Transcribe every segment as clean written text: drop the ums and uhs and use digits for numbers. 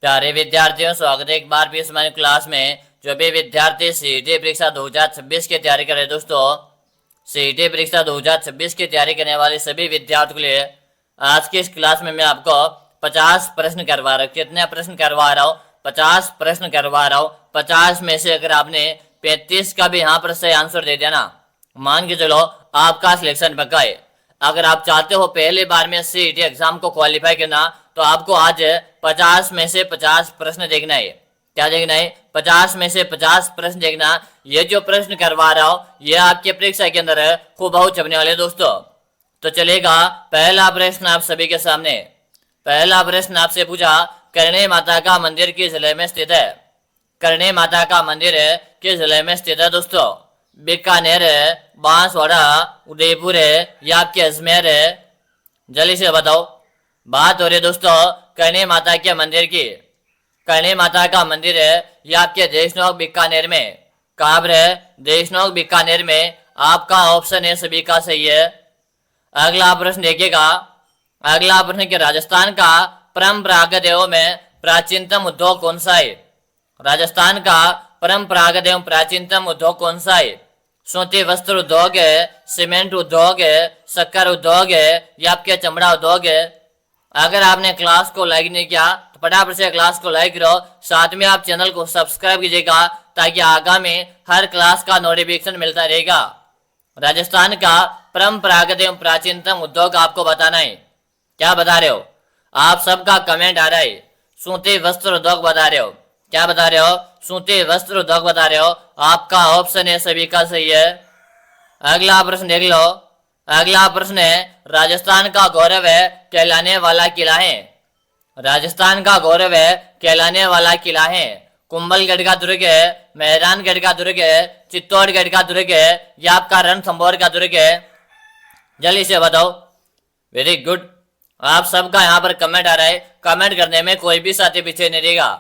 प्यारे विद्यार्थियों, स्वागत है एक बार भी हमारी क्लास में। जो भी विद्यार्थी सीईटी परीक्षा 2026 की तैयारी कर रहे हैं दोस्तों, सीईटी परीक्षा 2026 की तैयारी करने वाले सभी विद्यार्थियों के लिए आज की इस क्लास में मैं आपको 50 प्रश्न करवा रहा हूँ। कितने प्रश्न करवा रहा हूँ? 50 प्रश्न करवा रहा हूँ। 50 में से अगर आपने 35 का भी यहाँ पर सही आंसर दे दिया ना, मान के चलो आपका सिलेक्शन पक्का है। अगर आप चाहते हो पहली बार में सीईटी एग्जाम को क्वालिफाई करना, तो आपको आज 50 में से 50 प्रश्न देखना है। क्या देखना है? 50 में से 50 प्रश्न देखना। ये जो प्रश्न करवा रहा हूं ये आपके परीक्षा के अंदर खूब बहुत छपने वाले दोस्तों। तो चलेगा, पहला प्रश्न आप सभी के सामने। पहला प्रश्न आपसे पूछा, करणी माता का मंदिर किस जिले में स्थित है? करणी माता का मंदिर किस जिले में स्थित है दोस्तों? बीकानेर है, बांसवाड़ा, उदयपुर है या आपके अजमेर है? जल्दी से बताओ। बात हो रही है दोस्तों करणी माता के मंदिर की। करणी माता का मंदिर है या आपके देशनोक बीकानेर में। कहाँ पर है? देशनोक बीकानेर में। आपका ऑप्शन है सभी का सही है। अगला प्रश्न देखिएगा। अगला प्रश्न के राजस्थान का परंपरागत एवं में प्राचीनतम उद्योग कौन सा है? राजस्थान का परंपरागत एवं प्राचीनतम उद्योग कौन सा है? सूती वस्त्र उद्योग है, सीमेंट उद्योग है, शक्कर उद्योग है या आपके चमड़ा उद्योग है? अगर आपने क्लास को लाइक नहीं किया तो फटाफट से क्लास को लाइक करो, साथ में आप चैनल को सब्सक्राइब कीजिएगा ताकि आगामी हर क्लास का नोटिफिकेशन मिलता रहेगा। राजस्थान का परंपरागत एवं प्राचीनतम उद्योग आपको बताना है। क्या बता रहे हो? आप सबका कमेंट आ रहा है, सूती वस्त्र उद्योग बता रहे हो। क्या बता रहे हो? सूती वस्त्र उद्योग बता रहे हो। आपका ऑप्शन है सभी का सही है। अगला प्रश्न देख लो। अगला प्रश्न है, राजस्थान का गौरव है कहलाने वाला किला है। राजस्थान का गौरव है कहलाने वाला किला है। कुंभलगढ़ का दुर्ग है, मेहरानगढ़ का दुर्ग है, चित्तौड़गढ़ का दुर्ग है या आपका रणथंभौर का दुर्ग है? जल्दी से बताओ। वेरी गुड, आप सबका यहाँ पर कमेंट आ रहा है। कमेंट करने में कोई भी साथी पीछे नहीं रहेगा।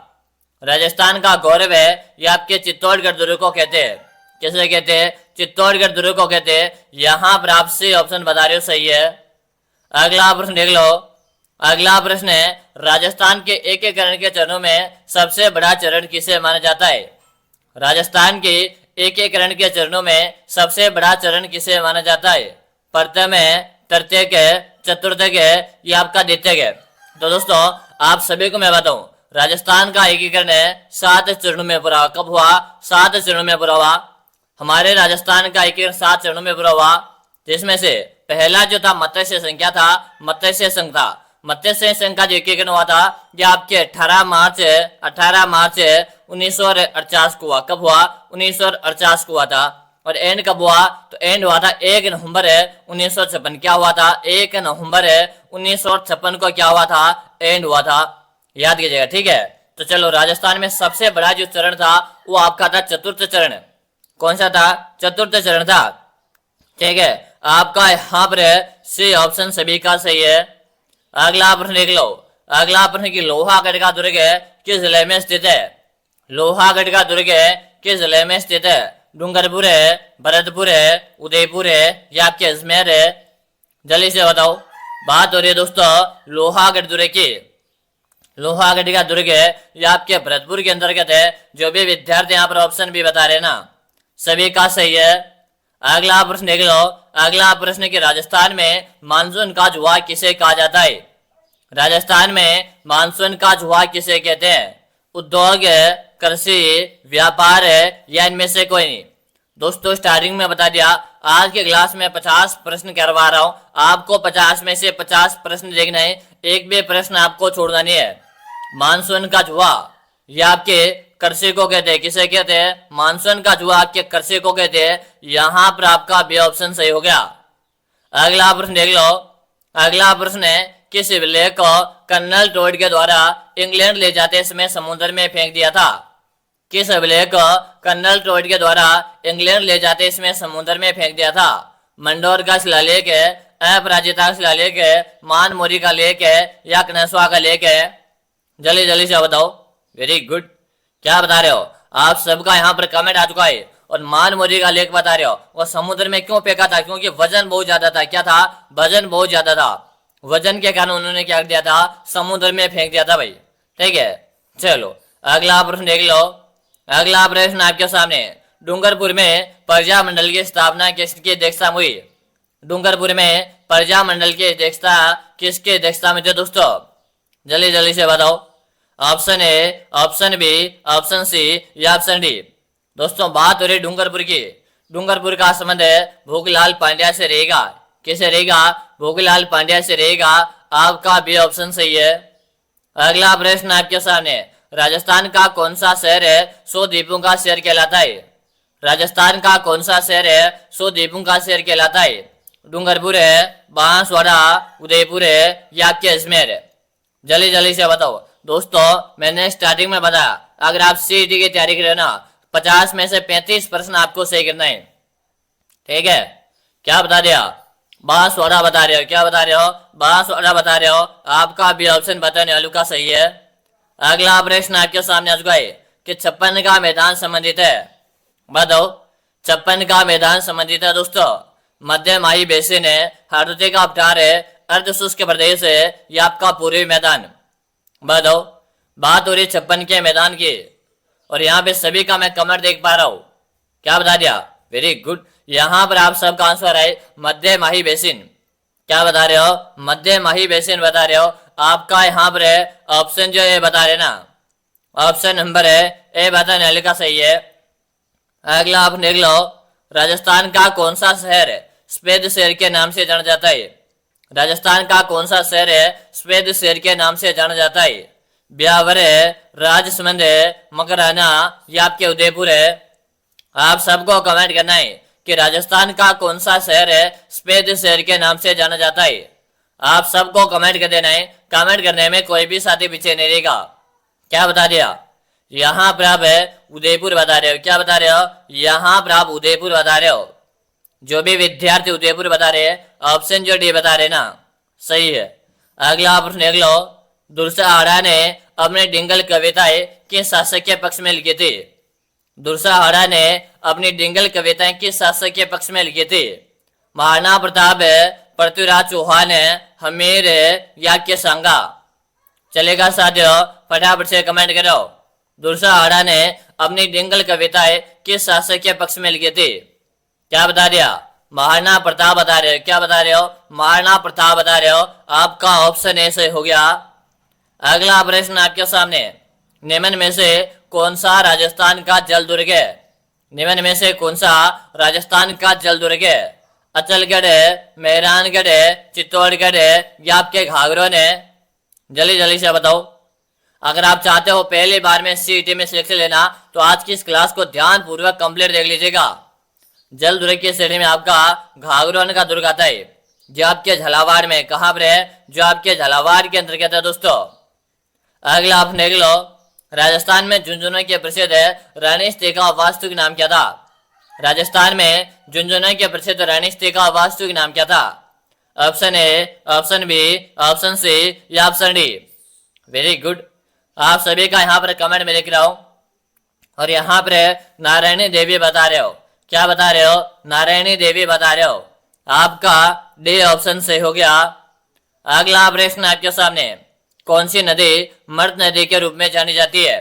राजस्थान का गौरव है ये आपके चित्तौड़गढ़ दुर्ग को कहते हैं। किसे कहते हैं? चित्तौड़गढ़ दुर्ग को कहते हैं। यहाँ पर आप से ऑप्शन बता रहे हो सही है। अगला प्रश्न देख लो। अगला प्रश्न है, राजस्थान के एकीकरण के चरणों में सबसे बड़ा चरण किसे माना जाता है? राजस्थान के एकीकरण के चरणों में सबसे बड़ा चरण किसे माना जाता है? प्रथम है, तृतीयक है, चतुर्थक है या आपका द्वितीयक है? तो दोस्तों आप सभी को मैं बताऊं, राजस्थान का एकीकरण है 7 चरणों में पूरा। कब हुआ? 7 चरणों में पूरा हुआ। हमारे राजस्थान का एकीकरण 7 चरणों में पूरा हुआ, जिसमें से पहला जो था मत्स्य संख्या था, मत्स्य संघ था। मत्स्य संघ का जो एकीकरण हुआ था यह आपके 18 मार्च 1948 को हुआ। कब हुआ? 1948 को हुआ था। और एंड कब हुआ? तो एंड हुआ था 1 नवंबर 1956। क्या हुआ था? 1 नवंबर 1956 को क्या हुआ था? एंड हुआ था। याद कीजिएगा, ठीक है। तो चलो, राजस्थान में सबसे बड़ा जो चरण था वो आपका था चतुर्थ चरण। कौन सा था? चतुर्थ चरण था, ठीक है। आपका यहाँ पर सी ऑप्शन सभी का सही है। अगला प्रश्न देख लो। अगला प्रश्न की लोहागढ़ का दुर्ग किस जिले में स्थित है? लोहागढ़ का दुर्ग किस जिले में स्थित है? डूंगरपुर है, भरतपुर है, उदयपुर है या आपके अजमेर है? जल्दी से बताओ। बात हो रही है दोस्तों लोहागढ़ दुर्ग की। लोहागढ़ का दुर्ग या आपके भरतपुर के अंतर्गत है। जो भी विद्यार्थी यहाँ पर ऑप्शन भी बता रहे ना, सभी का सही है। अगला प्रश्न देख लो। अगला प्रश्न कि राजस्थान में मानसून का जुआ किसे कहा जाता है? राजस्थान में मानसून का जुआ किसे कहते हैं? उद्योग है, कृषि, व्यापार है या इनमें से कोई नहीं? दोस्तों स्टार्टिंग में बता दिया, आज के क्लास में 50 प्रश्न करवा रहा हूं। आपको 50 में से 50 प्रश्न देखना है, एक भी प्रश्न आपको छोड़ना नहीं है। मानसून का जुआ या आपके कृषि को कहते हैं। किसे कहते हैं? मानसून का जुआ आपके कृषि को कहते हैं। यहां पर आपका बी ऑप्शन सही हो गया। अगला प्रश्न देख लो। अगला प्रश्न है, किस विलेख को कर्नल टोड के द्वारा इंग्लैंड ले जाते समय समुद्र में फेंक दिया था? किस विलेख को कर्नल टोड के द्वारा इंग्लैंड ले जाते समय समुद्र में फेंक दिया था? मंडोर का शिलालेख है, अपराजिता का शिलालेख है, मानमोरी का लेख है या कनसवा का लेख है? जल्दी जल्दी से बताओ। वेरी गुड, क्या बता रहे हो? आप सबका यहाँ पर कमेंट आ चुका है। और मानमोरी का लेख बता रहे हो। वो समुद्र में क्यों फेंका था? क्योंकि वजन बहुत ज्यादा था। क्या था? वजन बहुत ज्यादा था। वजन के कारण उन्होंने क्या दिया था? समुद्र में फेंक दिया था भाई, ठीक है। चलो अगला प्रश्न देख लो। अगला प्रश्न आपके सामने, डूंगरपुर में प्रजा मंडल की स्थापना किसकी अध्यक्षता में हुई? डूंगरपुर में प्रजा मंडल की अध्यक्षता किसकी अध्यक्षता में थे दोस्तों? जल्दी जल्दी से बताओ। Option A, option B, option C या ऑप्शन डी। दोस्तों बात हो रही डूंगरपुर की। डूंगरपुर का संबंध भूखलाल पांड्या से रहेगा। किसे रहेगा? भूखलाल पांड्या से रहेगा। आपका बी ऑप्शन सही है। अगला प्रश्न आपके सामने, राजस्थान का कौन सा शहर है 100 द्वीपों का शहर कहलाता है? राजस्थान का कौन सा शहर है 100 द्वीपों का शहर कहलाता है? डूंगरपुर है, बांसवाड़ा, उदयपुर है या आपके अजमेर है? जल्दी जल्दी से बताओ। दोस्तों मैंने स्टार्टिंग में बताया, अगर आप सीईटी की तैयारी कर रहे हो ना, 50 में से 35 प्रश्न आपको सही करना है। ठीक है, क्या बता दिया? बांसवाड़ा बता रहे हो। क्या बता रहे हो? बांसवाड़ा बता रहे हो। आपका भी ऑप्शन बताने वालों का सही है। अगला प्रश्न आपके सामने आ चुका है कि 56 का मैदान संबंधित है। बताओ 56 का मैदान संबंधित है दोस्तों। मध्य माही बेसिन है, हार्दुते का पठार है, अर्ध शुष्क प्रदेश है या आपका पूर्वी मैदान? बताओ। बात हो रही 56 के मैदान की और यहाँ पे सभी का मैं कमेंट देख पा रहा हूँ। क्या बता दिया? Very good. यहाँ पर आप सबका आंसर है मध्य माही बेसिन। क्या बता रहे हो? मध्य माही बेसिन बता रहे हो। आपका यहाँ पर है ऑप्शन जो ये बता रहे ना, ऑप्शन नंबर है ए बताने वाले का सही है। अगला आप देख लो, राजस्थान का कौन सा शहर है सफेद शहर के नाम से जाना जाता है? राजस्थान का कौन सा शहर है सफेद शहर के नाम से जाना जाता है? ब्यावर है, राजसमंद है, मकराना या आपके उदयपुर है? आप सबको कमेंट करना है कि राजस्थान का कौन सा शहर है सफेद शहर के नाम से जाना जाता है। आप सबको कमेंट कर देना है। कमेंट करने में कोई भी साथी पीछे नहीं रहेगा। क्या बता दिया? यहाँ पर आप है उदयपुर बता रहे हो। क्या बता रहे हो? यहाँ पर आप उदयपुर बता रहे हो। जो भी विद्यार्थी उदयपुर बता रहे हैं, ऑप्शन जो डी बता रहे ना, सही है। अगला प्रश्न देख लो, दुर्सा हाड़ा ने अपने डिंगल कविताएं किस शासक के पक्ष में लिखी थी? दुर्सा हाड़ा ने अपनी डिंगल कविताएं किस शासक के पक्ष में लिखी थी? महाराणा प्रताप है, पृथ्वीराज चौहान है, हमीर है या के संगा? चलेगा साथियों, फटाफट से कमेंट करो। दुर्सा हाड़ा ने अपनी डिंगल कविताएं किस शासक के पक्ष में लिखी थी? क्या बता दिया? महाराणा प्रताप बता रहे हो। क्या बता रहे हो? महाराणा प्रताप बता रहे हो। आपका ऑप्शन ए सही हो गया। अगला प्रश्न आपके सामने, निम्न में से कौन सा राजस्थान का जल दुर्ग है? निम्न में से कौन सा राजस्थान का जल दुर्ग है? अचलगढ़ है, मेहरानगढ़ है, चित्तौड़गढ़ है या आपके घाघरों है? जल्दी जल्दी से बताओ। अगर आप चाहते हो पहली बार में सीईटी में सिलेक्शन लेना तो आज की इस क्लास को ध्यान पूर्वक कंप्लीट देख लीजिएगा। जल दुर्ग की श्रेणी में आपका घाघरोन का दुर्ग आता है, जो आपके झालावाड़ में, कहां पर है? जो आपके झालावाड़ के अंतर्गत है दोस्तों। अगला आप देख लो, राजस्थान में झुंझुनू के प्रसिद्ध है रानी स्त्री का वास्तविक नाम क्या था? राजस्थान में झुंझुनू के प्रसिद्ध रानी स्त्री का वास्तविक नाम क्या था? Option A, option B, option C या ऑप्शन डी? Very good. आप सभी का यहाँ पर कमेंट में लिख रहा हूं और यहाँ पर नारायणी देवी बता रहे हो। क्या बता रहे हो? नारायणी देवी बता रहे हो। आपका डी ऑप्शन सही हो गया। अगला प्रश्न आपके सामने, कौन सी नदी मर्द नदी के रूप में जानी जाती है?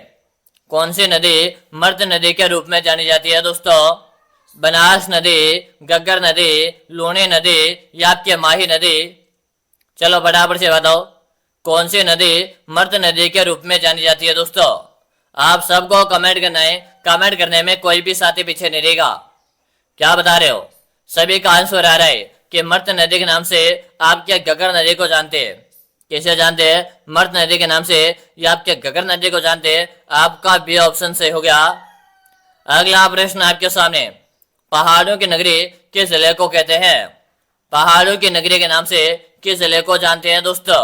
कौन सी नदी मर्द नदी के रूप में जानी जाती है दोस्तों? बनास नदी, गग्गर नदी, लूणी नदी या आपके माही नदी? चलो फटाफट से बताओ, कौन सी नदी मर्द नदी के रूप में जानी जाती है दोस्तों? आप सबको कमेंट करना है। कमेंट करने में कोई भी साथी पीछे नहीं रहेगा। क्या बता रहे हो? सभी का आंसर आ रहा है कि मर्द नदी के नाम से आपके गग्गर नदी को जानते हैं। कैसे जानते हैं? मर्द नदी के नाम से या आपके गग्गर नदी को जानते हैं। आपका बी ऑप्शन सही हो गया। अगला प्रश्न आपके सामने, पहाड़ों की नगरी किस जिले को कहते हैं? पहाड़ों की नगरी के नाम से किस जिले को जानते हैं दोस्तों?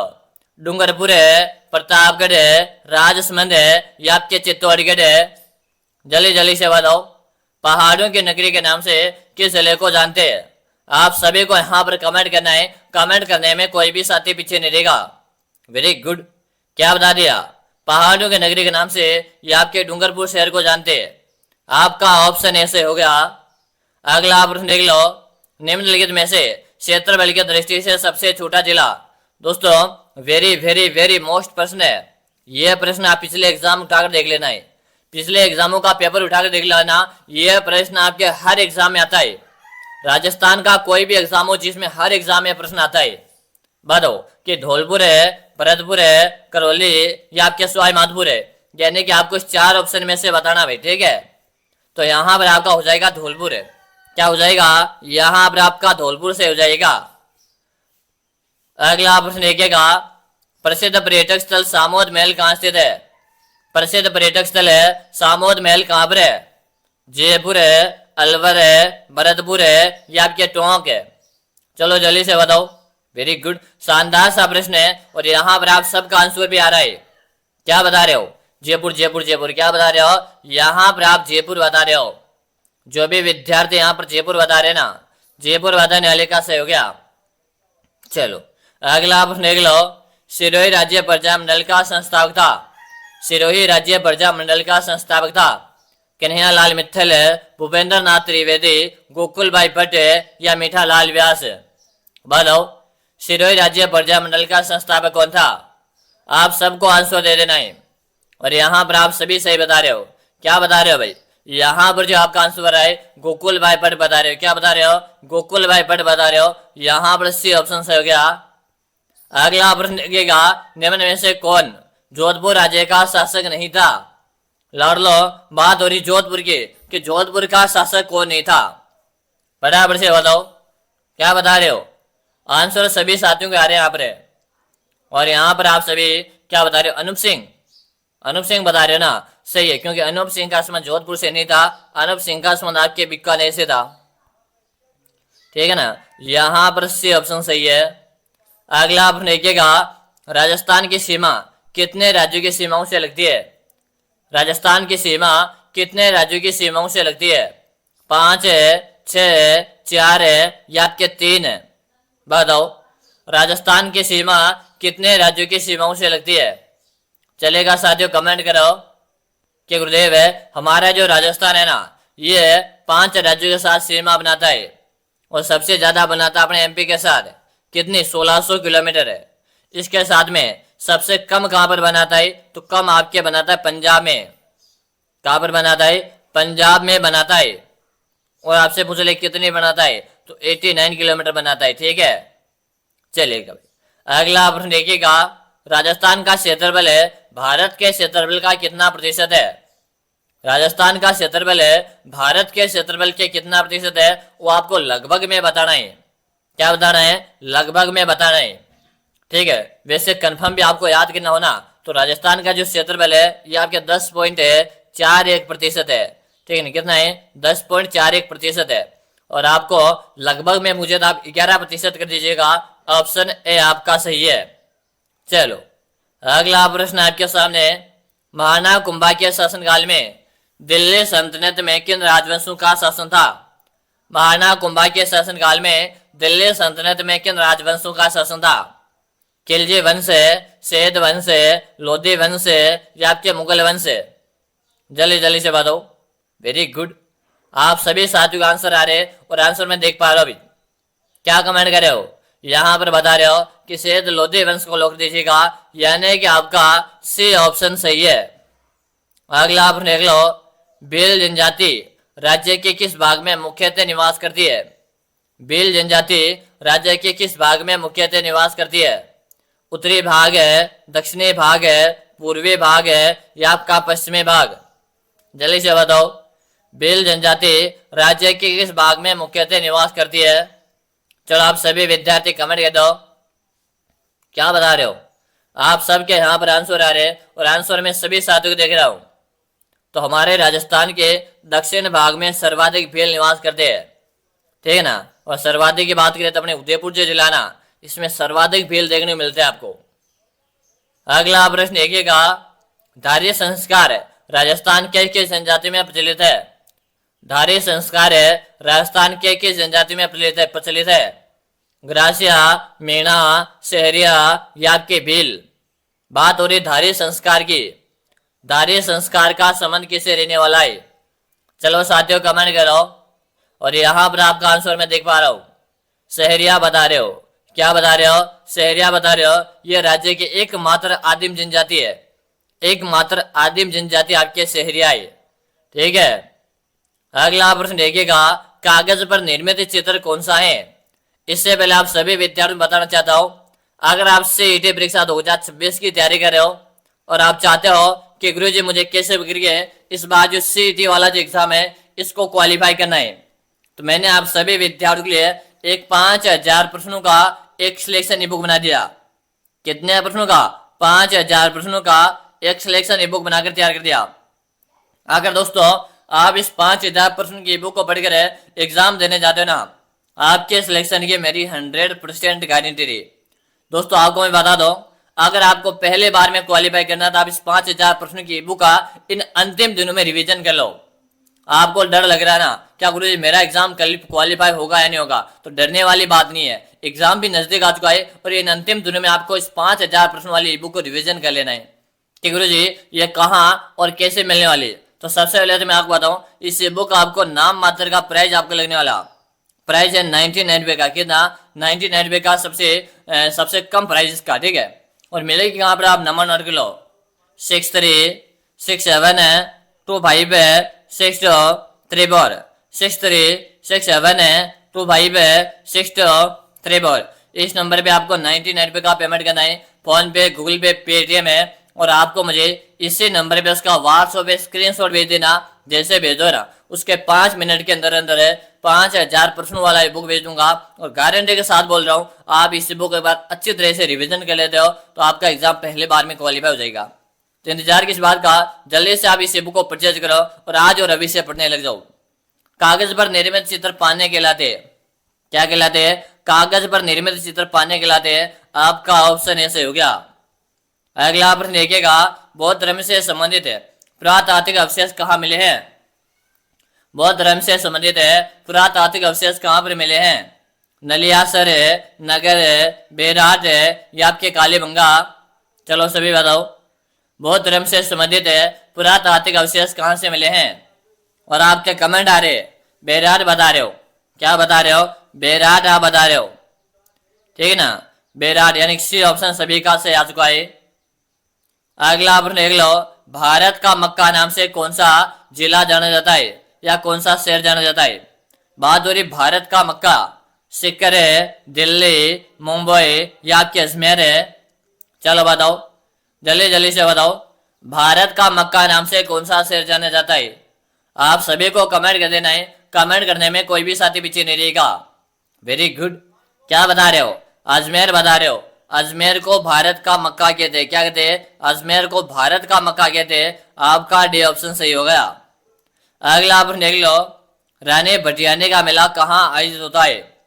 डूंगरपुर है, प्रतापगढ़ है, राजसमंद है या आपके चित्तौड़गढ़ है? जल्दी जल्दी से बताओ, पहाड़ों की नगरी के नाम से किस जिले को जानते हैं? आप सभी को यहाँ पर कमेंट करना है। कमेंट करने में कोई भी साथी पीछे नहीं रहेगा। Very good. क्या बता दिया? पहाड़ों की नगरी के नाम से या आपके डूंगरपुर शहर को जानते हैं। आपका ऑप्शन ऐसे हो गया। अगला प्रश्न देख लो, निम्नलिखित में से क्षेत्र बल की दृष्टि से सबसे छोटा जिला? दोस्तों वेरी वेरी वेरी मोस्ट प्रश्न है। ये प्रश्न आप पिछले एग्जाम उठाकर देख लेना है, पिछले एग्जामों का पेपर उठाकर देख लेना। ये प्रश्न आपके हर एग्जाम में आता है। राजस्थान का कोई भी एग्जाम हो जिसमें हर एग्जाम में प्रश्न आता है। बताओ कि धौलपुर है, भरतपुर है, करौली या आपके सवाई माधोपुर है, यानी कि आपको 4 ऑप्शन में से बताना भाई, ठीक है। तो यहाँ पर आपका हो जाएगा धौलपुर है। क्या हो जाएगा? यहाँ पर आपका धौलपुर से हो जाएगा। अगला प्रश्न देखिएगा, प्रसिद्ध पर्यटक स्थल सामोद महल कहाँ स्थित है? प्रसिद्ध पर्यटक स्थल है सामोद महल कहाँ पर है? जयपुर है, अलवर है, भरतपुर है या आपके टोंक है? चलो जल्दी से बताओ। वेरी गुड, शानदार सा प्रश्न है और यहाँ पर आप सबका आंसर भी आ रहा है। क्या बता रहे हो? जयपुर जयपुर जयपुर। क्या बता रहे हो? यहाँ पर आप जयपुर बता रहे हो। जो भी विद्यार्थी यहाँ पर जयपुर बता रहे ना, जयपुर बताने वाले का सही हो गया। चलो अगला प्रश्न देख लो, सिरोही राज्य प्रजा मंडल का संस्थापक था। सिरोही राज्य प्रजा मंडल का संस्थापक था कन्हैयालाल मित्तल, भूपेंद्र नाथ त्रिवेदी, गोकुल भाई भट्ट या मीठालाल व्यास? बताओ, सिरोही राज्य प्रजा मंडल का संस्थापक कौन था? आप सबको आंसर दे देना है और यहाँ पर आप सभी सही बता रहे हो। क्या बता रहे हो भाई? यहाँ पर जो आपका आंसर है गोकुल भाई भट्ट बता रहे हो। क्या बता रहे हो? गोकुल भाई भट्ट बता रहे हो। यहाँ पर सी ऑप्शन सही हो गया। अगला प्रश्न देखिएगा, निम्न में से कौन जोधपुर राज्य का शासक नहीं था? लड़ लो, बात हो रही जोधपुर की कि जोधपुर का शासक कौन नहीं था। बराबर से बताओ। क्या बता रहे हो? आंसर सभी साथियों के आ रहे हैं यहाँ पर और यहाँ पर आप सभी क्या बता रहे हो? अनूप सिंह। अनूप सिंह बता रहे हो ना? सही है, क्योंकि अनूप सिंह का संबंध जोधपुर से नहीं था, अनूप सिंह का संबंध आपके बीकानेर से था। ठीक है ना, यहाँ पर सी ऑप्शन सही है। अगला आप देखिएगा, राजस्थान की सीमा कितने राज्यों की सीमाओं से लगती है? राजस्थान की सीमा कितने राज्यों की सीमाओं से लगती है? 5 है, 6 है, 4 है या आपके 3 है? बताओ, राजस्थान की सीमा कितने राज्यों की सीमाओं से लगती है? चलेगा साथियों, कमेंट करो कि गुरुदेव है हमारा जो राजस्थान है ना, ये 5 राज्यों के साथ सीमा बनाता है और सबसे ज्यादा बनाता है अपने एमपी के साथ। कितनी? 1600 किलोमीटर है। इसके साथ में सबसे कम कहां पर बनाता है? तो कम आपके बनाता है पंजाब में। कहां पर बनाता है? पंजाब में बनाता है। और आपसे पूछ ले कितनी बनाता है? तो 89 किलोमीटर बनाता है। ठीक है, चलिएगा। अगला प्रश्न देखिएगा, राजस्थान का क्षेत्रफल है भारत के क्षेत्रफल का कितना प्रतिशत है? राजस्थान का क्षेत्रफल है भारत के क्षेत्रफल के कितना प्रतिशत है? वो आपको लगभग में बताना है। क्या बताना है? लगभग में बताना है। ठीक है, वैसे कंफर्म भी आपको याद करना हो ना, तो राजस्थान का जो क्षेत्रफल है ये आपके 10.41% है। ठीक है ना, कितना है? 10.41% है। और आपको लगभग में मुझे तो आप 11% कर दीजिएगा। ऑप्शन ए आपका सही है। चलो अगला प्रश्न आपके सामने, महाना कुंभा के शासनकाल में दिल्ली सल्तनत में किन राजवंशों का शासन था? महाना कुंभा के शासनकाल में दिल्ली सल्तनत में किन राजवंशों का शासन था? खिलजी वंश है, सैयद वंश है, लोधी वंश है या आपके मुगल वंश है? जल्दी जल्दी से बताओ। वेरी गुड, आप सभी साथियों का आंसर आ रहे और आंसर में देख पा रहे हो। अभी क्या कमेंट कर रहे हो? यहाँ पर बता रहे हो कि सैयद लोधी वंश को लॉक दीजिएगा, यानी कि आपका सी ऑप्शन सही है। अगला आप देख लो, भील जनजाति राज्य के किस भाग में मुख्यतः निवास करती है? भील जनजाति राज्य के किस भाग में मुख्यतः निवास करती है? उत्तरी भाग है, दक्षिणी भाग है, पूर्वी भाग है या आपका पश्चिमी भाग? जल्दी से बताओ। भील जनजाति राज्य के किस भाग में मुख्यतः निवास करती है? चलो आप सभी विद्यार्थी कमेंट कर दो। क्या बता रहे हो? आप सबके यहाँ पर आंसर आ रहे हैं और आंसर में सभी साथियों को देख रहा हूं। तो हमारे राजस्थान के दक्षिण भाग में सर्वाधिक भील निवास करते हैं। ठीक है ना, और सर्वाधिक की बात करें तो अपने उदयपुर जो जिला ना, इसमें सर्वाधिक भील देखने को मिलते हैं आपको। अगला प्रश्न देखिएगा, धार्य संस्कार राजस्थान के किस जनजाति में प्रचलित है? धार्य संस्कार है राजस्थान के किस जनजाति में प्रचलित है? ग्रासिया, मीणा, सहरिया या आपके भील? बात हो रही धार्य संस्कार की। धार्य संस्कार का संबंध किसे रहने वाला है? चलो साथियों कमेंट करो और यहाँ पर आपका आंसर मैं देख पा रहा हूँ। सहरिया बता रहे हो। क्या बता रहे हो? सहरिया बता रहे हो। यह राज्य की एकमात्र आदिम जनजाति है। एकमात्र आदिम जनजाति आपके सहरियाई। ठीक है, अगला प्रश्न देखिएगा, कागज पर निर्मित चित्र कौन सा है? इससे पहले आप सभी विद्यार्थियों को बताना चाहता हूं, अगर आप सीईटी परीक्षा 2026 की तैयारी कर रहे हो और आप चाहते हो कि गुरुजी मुझे कैसे करके इस बार जो सीईटी वाला जो एग्जाम है इसको क्वालिफाई करना है, तो मैंने आप सभी विद्यार्थियों के लिए एक 5000 प्रश्नों का एक सिलेक्शन ई बुक बना दिया। कितने प्रश्नों का? 5000 प्रश्नों का एक सिलेक्शन ई बुक बनाकर तैयार कर दिया। अगर दोस्तों आप इस 5000 प्रश्न की बुक को पढ़कर एग्जाम देने जाते हो ना, आपके सिलेक्शन की मेरी 100% गारंटी रही। दोस्तों आपको मैं बता दूं, अगर आपको पहले बार में क्वालिफाई करना था, आप इस 5000 प्रश्न की बुक का इन अंतिम दिनों में रिवीजन कर लो। आपको डर लग रहा है ना, क्या गुरुजी मेरा एग्जाम क्वालिफाई होगा या नहीं होगा, तो डरने वाली बात नहीं है। एग्जाम भी नजदीक आ चुका है और इन अंतिम दिनों में आपको इस 5000 प्रश्न वाली ई बुक को रिवीजन कर लेना है कि गुरुजी ये कहाँ और कैसे मिलने वाली। तो सबसे पहले तो मैं आपको बताऊं, इस ई बुक आपको नाम मात्र का प्राइस आपको लगने वाला, प्राइस है 99 का। कितना? 99 का, सबसे कम प्राइस इसका। ठीक है, और मिलेगी कहाँ पर? आप नंबर नोट कर लो, 6367256254 6367256254। इस नंबर पे आपको 99 का पेमेंट करना है। फोन पे, गूगल पे, पेटीएम है, और आपको मुझे इसी नंबर पे उसका व्हाट्सएप पे स्क्रीनशॉट भेज देना। जैसे भेजो ना, उसके 5 मिनट के अंदर अंदर 5000 प्रश्न वाला बुक भेज दूंगा, और गारंटी के साथ बोल रहा हूँ, आप इस बुक के बाद अच्छी तरह से रिवीजन कर लेते हो तो आपका एग्जाम पहले बार में क्वालिफाई हो जाएगा। तो इंतजार किस बात का, जल्दी से आप इस बुक को परचेज करो और आज और अभी से पढ़ने लग जाओ। कागज पर निर्मित चित्र पाने कहलाते हैं, क्या कहलाते हैं? कागज पर निर्मित चित्र पाने कहलाते हैं। आपका ऑप्शन ऐसे हो गया। अगला प्रश्न देखिएगा, बौद्ध धर्म से संबंधित है, पुरातात्विक अवशेष कहाँ मिले हैं? बौद्ध धर्म से संबंधित है, पुरातात्विक अवशेष कहाँ पर मिले हैं? नलियासर है, नगर है, बेराट है, या आपके कालीबंगा? चलो सभी बताओ। बौद्ध धर्म से संबंधित है, पुरातात्विक अवशेष कहाँ से मिले हैं? और आपके कमेंट आ रहे, बेराट बता रहे हो। क्या बता रहे हो? बेराट आप बता रहे हो। ठीक है ना, बेराट, यानी सी ऑप्शन सभी का से आ चुका है। अगला प्रश्न देख लो, भारत का मक्का नाम से कौन सा जिला जाना जाता है या कौन सा शहर जाना जाता है? बात हो रही भारत का मक्का, सीकर है, दिल्ली, मुंबई, या आपके अजमेर है? चलो बताओ, जल्दी जल्दी से बताओ, भारत का मक्का नाम से कौन सा शहर जाना जाता है? आप सभी को कमेंट कर देना है। कमेंट करने में कोई भी साथी पीछे नहीं रहेगा। Very good. क्या बता रहे हो? अजमेर बता रहे हो। अजमेर को भारत का मक्का कहते हैं। क्या कहते हैं? अजमेर को भारत का मक्का कहते हैं। आपका डी ऑप्शन सही हो गया। अगला प्रश्न देख लो, रानी भटियानी का मेला कहाँ आयोजित होता है?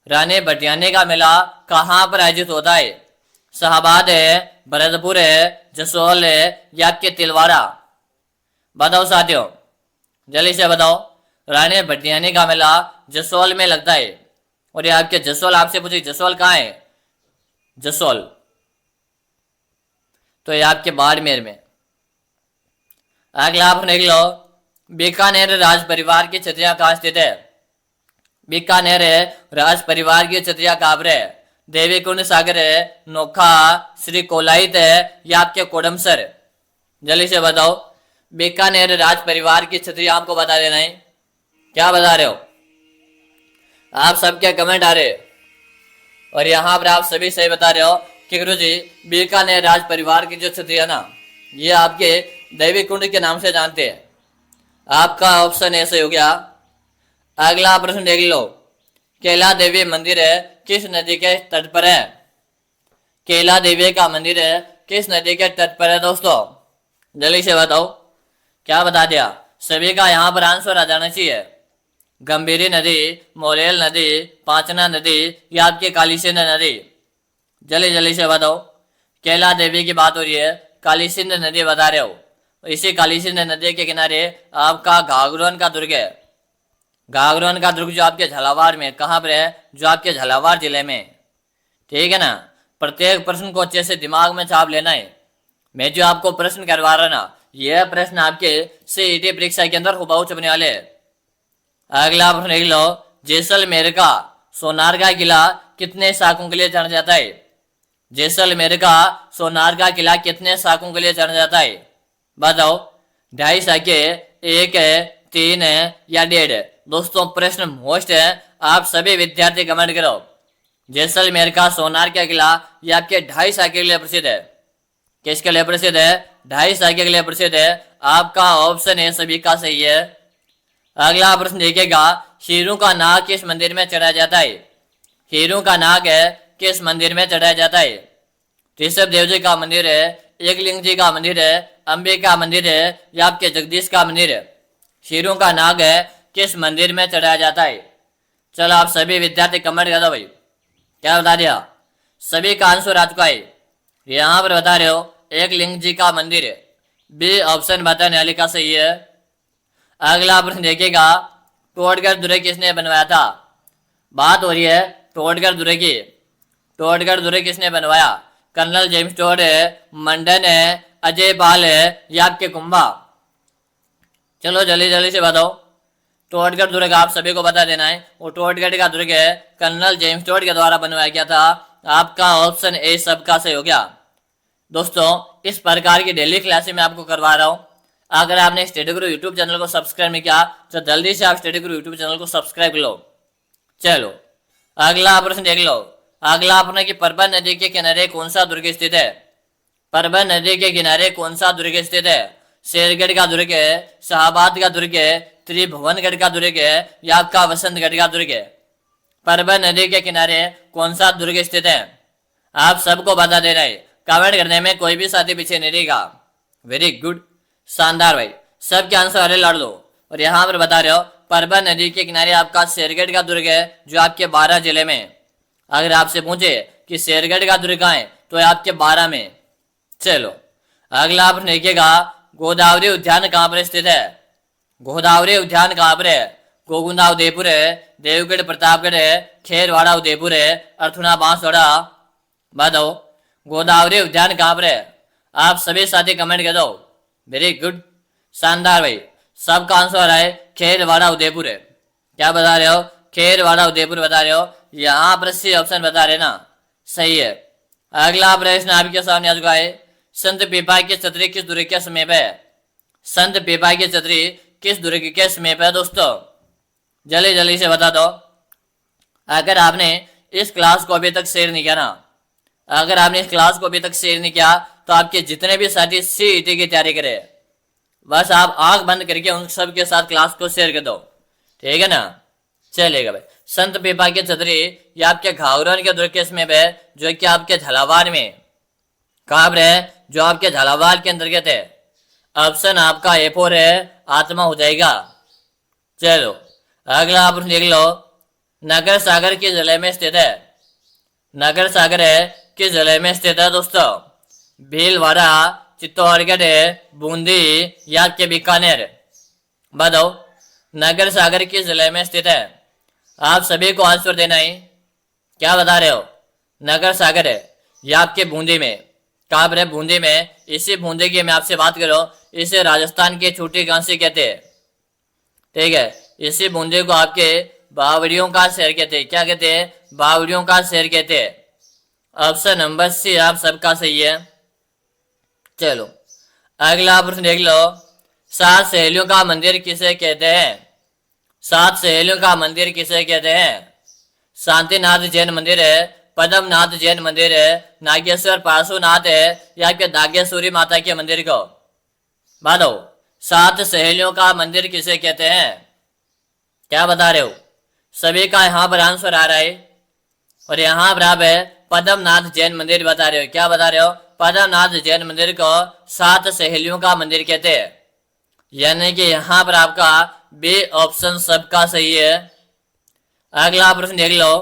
रानी भटियानी का मेला कहाँ पर आयोजित होता है? शाहबाद है, भरतपुर है, जसोल है, या आपके तिलवाड़ा? बताओ साथियों, जल्दी से बताओ। रानी भटियानी का मेला जसोल में लगता है, और ये आपके जसोल, आपसे पूछे जसोल कहाँ है? जसोल तो ये आपके बाड़मेर में। अगला आप देख लो, बीकानेर राज परिवार की छतरियां कहाँ स्थित है? बीकानेर है, राज परिवार की छतरियां कहाँ पर है? देवी कुंड सागर है, नोखा, श्री कोलाइत है, या आपके कोडमसर? जल्दी से बताओ। बीकानेर राज परिवार की छतरियां आपको बता देना है। क्या बता रहे हो? आप सबके कमेंट आ रहे, और यहाँ पर आप सभी सही बता रहे हो कि गुरुजी बीकानेर राज परिवार की जो छतरियां ना, ये आपके देवी कुंड के नाम से जानते हैं। आपका ऑप्शन ऐसे हो गया। अगला प्रश्न देख लो, कैला देवी मंदिर है किस नदी के तट पर है? कैला देवी का मंदिर है किस नदी के तट पर है दोस्तों? जल्दी से बताओ। क्या बता दिया? सभी का यहाँ पर आंसर आ जाना चाहिए। गंभीरी नदी, मोरेल नदी, पांचना नदी, या आपकी कालीसिंध नदी? जल्दी जल्दी से बताओ। कैला देवी की बात हो रही है, कालीसिंध नदी बता रहे हो। इसी कालीसिंध नदी के किनारे आपका घाघरोन का दुर्ग है। घाघरोन का दुर्ग जो आपके झालावाड़ में, कहाँ पर है? जो आपके झालावाड़ जिले में। ठीक है ना, प्रत्येक प्रश्न को अच्छे से दिमाग में छाप लेना है। मैं जो आपको प्रश्न करवा रहा ना, यह प्रश्न आपके सीईटी परीक्षा के अंदर हुबहू छपने वाले हैं। अगला प्रश्न देख लो, जैसलमेर का सोनार का किला कितने शाखों के लिए जाना जाता है? जैसलमेर का सोनार का किला कितने साकों के लिए चढ़ जाता है? बताओ, 2.5 साके, 1 है, 3 है या 1.5 है? दोस्तों प्रश्न मोस्ट है, आप सभी विद्यार्थी कमेंट करो। जैसलमेर का सोनार का किला ये आपके 2.5 साके के लिए प्रसिद्ध है। किसके लिए प्रसिद्ध है? 2.5 साके के लिए प्रसिद्ध है। आपका ऑप्शन है सभी का सही है। अगला प्रश्न देखिएगा, हीरू का नाग किस मंदिर में चढ़ाया जाता है? हीरू का नाग है किस मंदिर में चढ़ाया जाता है? ऋषभ देव जी का मंदिर है, एकलिंग जी का मंदिर है, अंबे का मंदिर है या आपके जगदीश का मंदिर है? हीरू का नाग है किस मंदिर में चढ़ाया जाता है? चलो आप सभी विद्यार्थी कमेंट कर दो भाई, क्या बता दिया? सभी का आंसर आ चुका है। यहाँ पर बता रहे हो एकलिंग जी का मंदिर है, बी ऑप्शन बताने वाले का सही है। अगला प्रश्न देखिएगा, टोडगढ़ दुर्ग किसने बनवाया था? बात हो रही है टोडगढ़ दुर्ग की। टोडगढ़ दुर्ग किसने बनवाया? कर्नल जेम्स टोड है, मंडन है, अजय पाल है या आपके कुंभा? चलो जल्दी जल्दी से बताओ। टोडगढ़ दुर्ग आप सभी को बता देना है, वो टोडगढ़ का दुर्ग है कर्नल जेम्स टोड के द्वारा बनवाया गया था। आपका ऑप्शन ए सबका सही हो गया। दोस्तों इस प्रकार की डेली क्लास मैं आपको करवा रहा हूँ। अगर आपने स्टडी गुरु यूट्यूब चैनल को सब्सक्राइब नहीं किया तो जल्दी से आप स्टडी गुरु यूट्यूब चैनल को सब्सक्राइब कर लो। चलो अगला प्रश्न देख लो। अगला प्रश्न की परबन नदी के किनारे कौन सा दुर्ग स्थित है? परबन नदी के किनारे कौन सा दुर्ग स्थित है? शेरगढ़ का दुर्ग है, शाहबाद का दुर्ग है, त्रिभुवनगढ़ का दुर्ग है या आपका वसंतगढ़ का दुर्ग है? परबन नदी के किनारे कौन सा दुर्ग स्थित है? आप सबको बता देना है, कमेंट करने में कोई भी साथी पीछे नहीं रहेगा। वेरी गुड, शानदार भाई, सबके आंसर अरे लड़ दो। और यहाँ पर बता रहे हो परबन नदी के किनारे आपका शेरगढ़ का दुर्ग है जो आपके 12 जिले में। अगर आपसे पूछे कि शेरगढ़ का दुर्ग कहाँ है तो आपके 12 में। चलो अगला आप देखिएगा, गोदावरी उद्यान कहाँ पर स्थित है? गोदावरी उद्यान कहाँ पर है? गोगुंदा उदयपुर है, देवगढ़ प्रतापगढ़ है, खेरवाड़ा उदयपुर है, अर्थुना बांसवाड़ा? बताओ गोदावरी उद्यान कहाँ पर है? आप सभी साथी कमेंट कर दो। वेरी गुड, शानदार भाई, सबका आंसर है खेरवाड़ा उदयपुर है। क्या बता रहे हो? खेरवाड़ा उदयपुर बता रहे हो। यहाँ पर सी ऑप्शन बता रहे ना, सही है। अगला प्रश्न आपके सामने आ चुका है, संत पीपा की छतरी किस दुर्ग के समीप है? संत पीपा की छतरी किस दुर्ग के समीप है? दोस्तों जल्दी जल्दी से बता दो। अगर आपने इस क्लास को अभी तक शेयर नहीं किया ना, अगर आपने इस क्लास को अभी तक शेयर नहीं किया तो आपके जितने भी साथी सीईटी की तैयारी करें, बस आप आंख बंद करके उन सब के साथ क्लास को शेयर कर दो, ठीक है ना? चलेगा भाई। संत पीपा की छतरी ये आपके घाघरन के दुर्ग के समीप है जो कि आपके झालावाड़ में। कहाँ पर है? जो आपके झालावाड़ के अंतर्गत है। ऑप्शन आपका A4 है, आत्मा हो जाएगा। चलो अगला प्रश्न देख लो, नगर सागर किस जिले में स्थित है? नगर सागर है किस जिले में स्थित है? दोस्तों भीलवाड़ा, चित्तौड़गढ़ है, बूंदी या के बीकानेर? बताओ नगर सागर किस जिले में स्थित है? आप सभी को आंसर देना है। क्या बता रहे हो? नगर सागर है या आपके बूंदी में। कहाँ पर है? बूंदी में। इसी बूंदी की मैं आपसे बात करो, इसे राजस्थान के छोटी कांसी कहते हैं, ठीक है? इसी बूंदी को आपके बावड़ियों का शहर कहते हैं। क्या कहते हैं? बावड़ियों का शहर कहते हैं। ऑप्शन नंबर सी आप सबका सही है। चलो अगला प्रश्न देख लो, 7 सहेलियों का मंदिर किसे कहते हैं? 7 सहेलियों का मंदिर किसे कहते हैं? शांतिनाथ जैन मंदिर है, पद्मनाथ जैन मंदिर है, नागेश्वर पार्श्वनाथ है या आपके नागेश्वरी माता के मंदिर को? बताओ 7 सहेलियों का मंदिर किसे कहते हैं? क्या बता रहे हो? सभी का यहाँ पर आंसर आ रहा है और यहाँ पर आप है पद्मनाथ जैन मंदिर बता रहे हो। क्या बता रहे हो? पद्मनाथ जैन मंदिर को 7 सहेलियों का मंदिर कहते हैं। यानी कि यहाँ पर आपका बी ऑप्शन सबका सही है। अगला प्रश्न देख लो।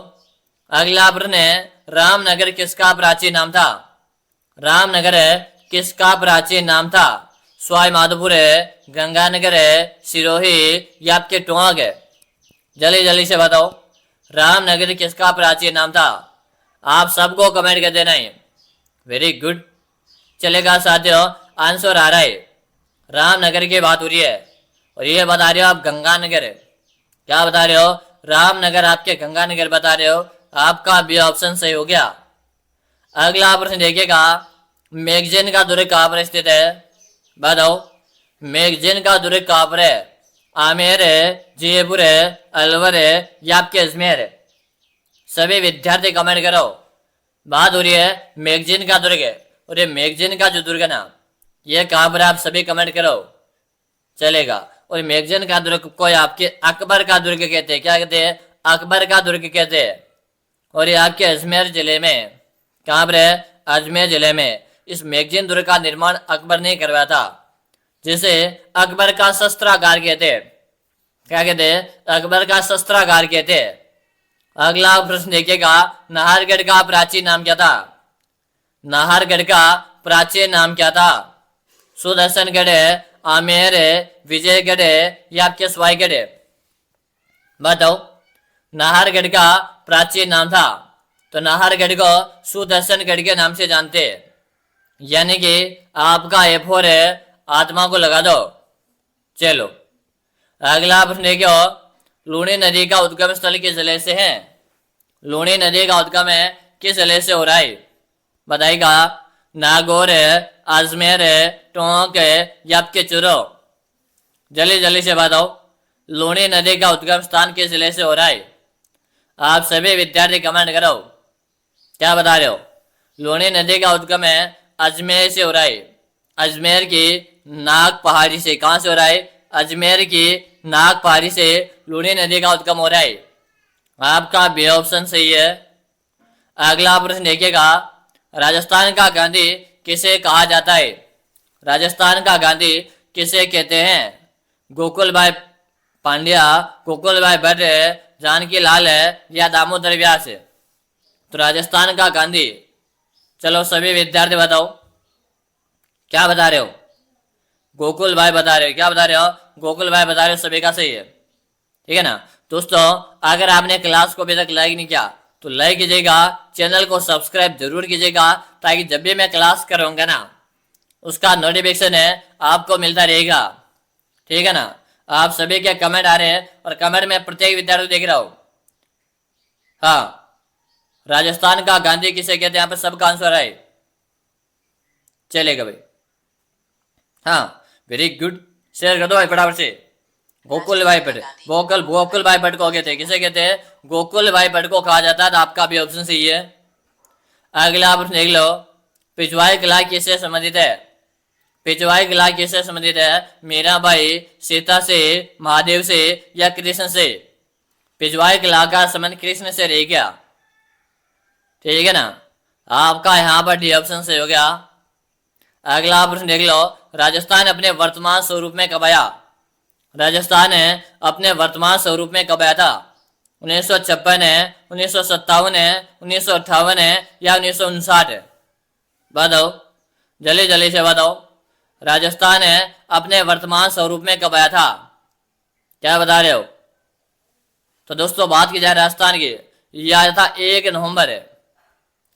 अगला प्रश्न है, रामनगर किसका प्राचीन नाम था? रामनगर है किसका प्राचीन नाम था? सवाई माधोपुर है, गंगानगर है, सिरोही या आपके टोंक है? जल्दी जल्दी से बताओ रामनगर किसका प्राचीन नाम था? आप सबको कमेंट कर देना है। वेरी गुड, चलेगा साथियों, आंसर आ रहा है। रामनगर की बात हो रही है और ये बता रहे हो आप गंगानगर है। क्या बता रहे हो? रामनगर आपके गंगानगर बता रहे हो। आपका बी ऑप्शन सही हो गया। अगला प्रश्न देखिएगा, मैगजीन का दुर्ग कहाँ पर स्थित है? बताओ, मैगजीन का दुर्ग कहाँ पर है? आमेर है, जयपुर है, अलवर है या आपके अजमेर है? सभी विद्यार्थी कमेंट करो। बात हो रही है मैगजीन का दुर्ग है, और ये मैगजीन का जो दुर्ग है ना, ये कहाँ पर? आप सभी कमेंट करो, चलेगा। और मैगजीन का दुर्ग को आपके अकबर का दुर्ग कहते हैं। क्या कहते हैं? अकबर का दुर्ग कहते हैं। और ये आपके अजमेर जिले में, कहाँ पर है? अजमेर जिले में। इस मैगजीन दुर्ग का निर्माण अकबर ने करवाया था, जिसे अकबर का शस्त्रागार कहते हैं। क्या कहते हैं? अकबर का शस्त्रागार कहते हैं। अगला प्रश्न देखिएगा, नाहरगढ़ का प्राचीन नाम क्या था? नाहरगढ़ का प्राचीन नाम क्या था? सुदर्शनगढ़ है, आमेर है, विजयगढ़ है या आपके स्वाईगढ़ है? बताओ, नाहरगढ़ का प्राचीन नाम था, तो नाहरगढ़ को सुदर्शनगढ़ के नाम से जानते हैं। यानी कि आपका A4 है, आत्मा को लगा दो। चलो अगला प्रश्न देखियो, लूणी नदी का उद्गम स्थल किस जिले से है? लूणी नदी का उद्गम है किस जिले से हो रहा है? बताइएगा। नागौर है, अजमेर है, टोंक है या आपके चुरो? जल्दी जल्दी से बताओ, लूणी नदी का उद्गम स्थान किस जिले से हो रहा है? आप सभी विद्यार्थी कमेंट करो, क्या बता रहे हो? लूणी नदी का उद्गम है अजमेर से हो रहा है। अजमेर की नाग पहाड़ी से। कहां से हो रहा है? अजमेर की नाग पहाड़ी से लूणी नदी का उद्गम हो रहा है। आपका बी ऑप्शन सही है। अगला प्रश्न देखिएगा, राजस्थान का गांधी किसे कहा जाता है? राजस्थान का गांधी किसे कहते हैं? गोकुल भाई पांड्या, गोकुल भाई भट्ट है, जानकी लाल है या दामोदर व्यास है? तो राजस्थान का गांधी, चलो सभी विद्यार्थी बताओ, क्या बता रहे हो? गोकुल भाई बता रहे हो। क्या बता रहे हो? गोकुल भाई बता रहे हो, सभी का सही है। ठीक है ना दोस्तों, अगर आपने क्लास को अभी तक लाइक नहीं किया तो लाइक कीजिएगा, चैनल को सब्सक्राइब जरूर कीजिएगा, ताकि जब भी मैं क्लास करूंगा ना, उसका नोटिफिकेशन है आपको मिलता रहेगा। ठीक है ना? आप सभी के कमेंट आ रहे हैं और कमेंट में प्रत्येक विद्यार्थी देख रहा हूं। हाँ, राजस्थान का गांधी किसे कहते हैं? यहाँ पर सबका आंसर है। चलेगा भाई, हाँ वेरी गुड, शेयर कर दो भाई फटाफट से। गोकुल भाई भट्ट, गोकुल भाई भट्ट को कहते हैं, किसे कहते हैं? गोकुल भाई भट्ट को कहा जाता है। तो आपका भी ऑप्शन सही है। अगला प्रश्न देख लो, पिछवाई कला किससे संबंधित है? पिछवाई कला किससे संबंधित है? मीराबाई, सीता से, महादेव से या कृष्ण से? पिछवाई कला का संबंध कृष्ण से रह गया। ठीक है ना? आपका यहाँ पर डी ऑप्शन से हो गया। अगला प्रश्न देख लो, राजस्थान अपने वर्तमान स्वरूप में कब आया? राजस्थान है अपने वर्तमान स्वरूप में कब आया था? 1956 है, 1957 है, 1958 है या 1959 है? बताओ, जल्दी जल्दी से बताओ, राजस्थान है अपने वर्तमान स्वरूप में कब आया था? क्या बता रहे हो? तो दोस्तों बात की जाए राजस्थान की, यह आया था 1 नवंबर है।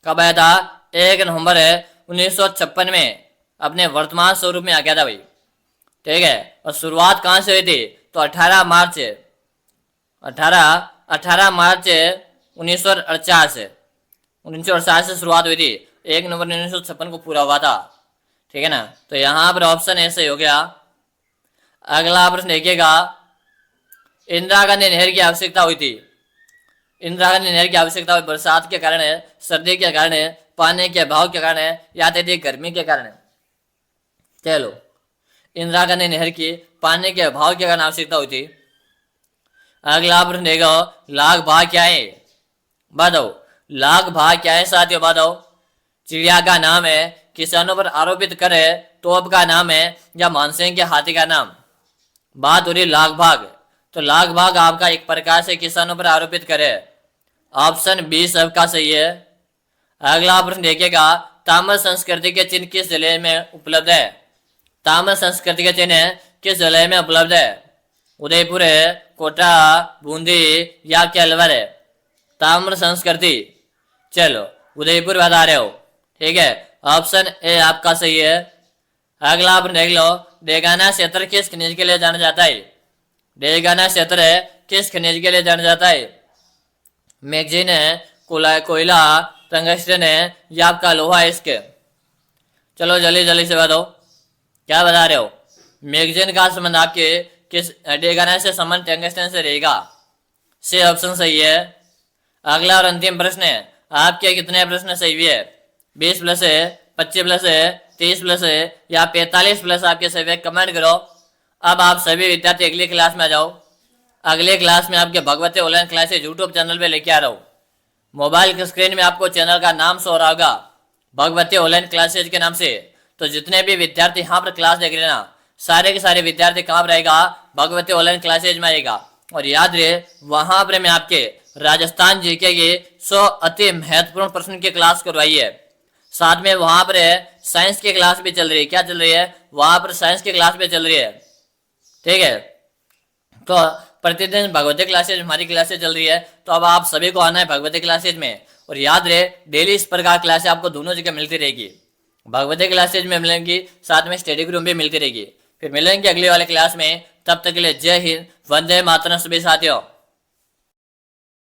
कब आया था? 1 नवंबर है 1956 में अपने वर्तमान स्वरूप में आ गया था भाई। ठीक है, और शुरुआत कहाँ से हुई थी? तो 18 मार्च 1948 से 1948 से शुरुआत हुई थी। 1 नवंबर 1956 को पूरा हुआ था। ठीक है ना? तो यहाँ पर ऑप्शन ऐसे ही हो गया। अगला प्रश्न देखिएगा, इंदिरा गांधी नहर की आवश्यकता हुई थी। इंदिरा गांधी नहर की आवश्यकता हुई बरसात के कारण है, सर्दी के कारण है, पानी के अभाव के कारण है या अत्यधिक गर्मी के कारण है? चलो, इंदिरा गांधी नहर की पानी के अभाव के कारण आवश्यकता हुई थी। अगला प्रश्न देखो, लाख भाग क्या है? बताओ, लाख भाग क्या है साथियों? बताओ, चिड़िया का नाम है, किसानों पर आरोपित करे, तोप का नाम है या मानसिंह के हाथी का नाम? बात हो रही लाख भाग, तो लाख भाग आपका एक प्रकार से किसानों पर आरोपित करे। ऑप्शन बी सबका सही है। अगला प्रश्न देखिएगा, ताम्र संस्कृति के चिन्ह किस जिले में उपलब्ध है? ताम्र संस्कृति के चिन्ह किस जिले में उपलब्ध है? उदयपुर है, कोटा, बूंदी या क्या अलवर है? ताम्र संस्कृति, चलो उदयपुर बता रहे हो। ठीक है, ऑप्शन ए आपका सही है। अगला प्रश्न देख लो, डेगाना क्षेत्र किस खनिज के लिए जाना जाता है? डेगाना क्षेत्र किस खनिज के लिए जाना जाता है? मैगजीन है, कोयला, टंगस्टन है, ये आपका लोहा है इसके। चलो जल्दी जल्दी से बताओ क्या बता रहे हो। मैगजीन का संबंध आपके किस डेगाना से संबंध टंगस्टन से रहेगा। से ऑप्शन सही है। अगला और अंतिम प्रश्न है, आपके कितने प्रश्न सही है? 20 प्लस है, 25 प्लस है, 30 प्लस है या 45 प्लस आपके सही है? कमेंट करो। अब आप सभी विद्यार्थी अगली क्लास में आ जाओ। अगले क्लास में आपके Bhagwati online classes YouTube channel पे लेके आ रहा हूँ। मोबाइल की स्क्रीन में आपको चैनल का नाम शो रहा होगा, भगवती ऑनलाइन क्लासेज के नाम से। तो जितने भी विद्यार्थी यहाँ पर क्लास देख रहे हैं ना, सारे के सारे विद्यार्थी कहाँ पर रहेगा? भगवती ऑनलाइन क्लासेज में आएगा। और याद रहे वहां पर मैं आपके राजस्थान जीके के 100 अति महत्वपूर्ण प्रश्न की क्लास करवाई है। साथ में वहां पर साइंस की क्लास भी चल रही है। क्या चल रही है? वहां पर साइंस की क्लास भी चल रही है। ठीक है, तो प्रतिदिन भगवती क्लासेज हमारी क्लासेज चल रही है। तो अब आप सभी को आना है भगवती क्लासेज में। और याद रहे डेली इस प्रकार क्लासेज आपको दोनों जगह मिलती रहेगी। भगवती क्लासेज में मिलेंगी, साथ में स्टडी ग्रुप भी मिलती रहेगी। फिर मिलेंगे अगली वाले क्लास में। तब तक के लिए जय हिंद, वंदे मातरम सभी साथियों।